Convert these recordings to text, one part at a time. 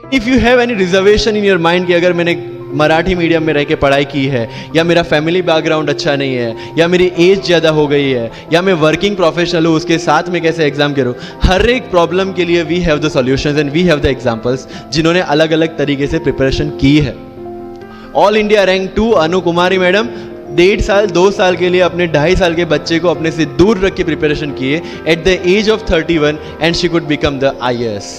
If you have any reservation in your mind कि अगर मैंने मराठी मीडियम में रह के पढ़ाई की है, या मेरा फैमिली बैकग्राउंड अच्छा नहीं है, या मेरी एज ज़्यादा हो गई है, या मैं वर्किंग प्रोफेशनल हूँ, उसके साथ में कैसे एग्जाम करूँ, हर एक प्रॉब्लम के लिए we have the solutions and we have the examples जिन्होंने अलग अलग तरीके से प्रिपरेशन की है। All India rank 2 Anu Kumari madam 1.5 साल 2 साल के लिए अपने 2.5 साल के बच्चे को अपने से दूर रख के प्रिपरेशन किए at the age of 31 and she could become the IAS।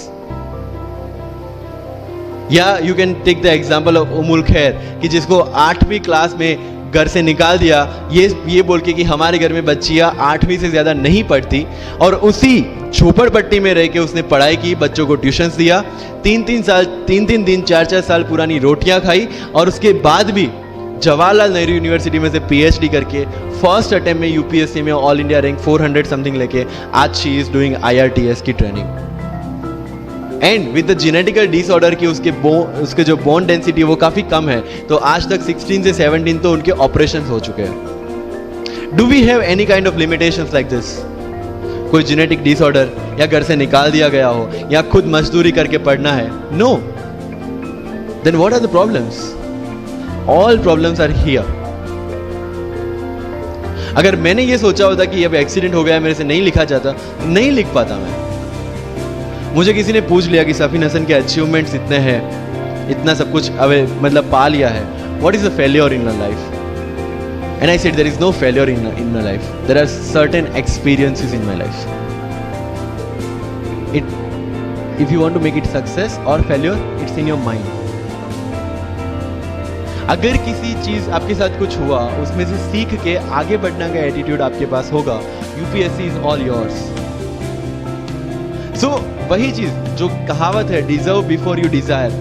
या you can take the example of Ummul Kher कि जिसको 8वीं क्लास में घर से निकाल दिया ये बोल के कि हमारे घर में बच्चियाँ 8वीं से ज़्यादा नहीं पढ़ती, और उसी झोपड़पट्टी में रह के उसने पढ़ाई की, बच्चों को ट्यूशन्स दिया, 3 दिन 4 साल पुरानी रोटियां खाई, और उसके बाद भी जवाहरलाल नेहरू यूनिवर्सिटी में से PhD करके फर्स्ट अटेम्प्ट में UPSC में ऑल इंडिया रैंक 400 समथिंग लेके आज शी इज डूइंग IRTS की training. And with the genetical disorder की उसके जो बोन डेंसिटी वो काफ़ी कम है, तो आज तक 16 से 17 तो उनके ऑपरेशन हो चुके हैं। Do we have any kind of limitations like this? कोई जेनेटिक डिसऑर्डर, या घर से निकाल दिया गया हो, या खुद मजदूरी करके पढ़ना है? No. Then what are the problems? All problems are here. अगर मैंने ये सोचा होता कि अब एक्सीडेंट हो गया, मेरे से नहीं लिखा जाता, नहीं लिख पाता मैं। मुझे किसी ने पूछ लिया कि सफीन हसन के अचीवमेंट्स इतने हैं, इतना सब कुछ मतलब पा लिया है, what is the failure in life? And I said there is no failure in my life, there are certain experiences in my life. If you want to make it success और failure, it's in your mind. अगर किसी चीज आपके साथ कुछ हुआ, उसमें से सीख के आगे बढ़ने का एटीट्यूड आपके पास होगा, UPSC is all yours. So वही चीज जो कहावत है, deserve before you desire.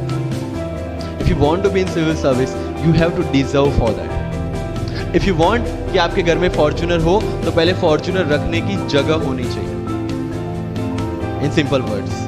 If you want to be in civil service, you have to deserve for that. If you want कि आपके घर में फॉर्च्यूनर हो, तो पहले फॉर्च्यूनर रखने की जगह होनी चाहिए। In simple words.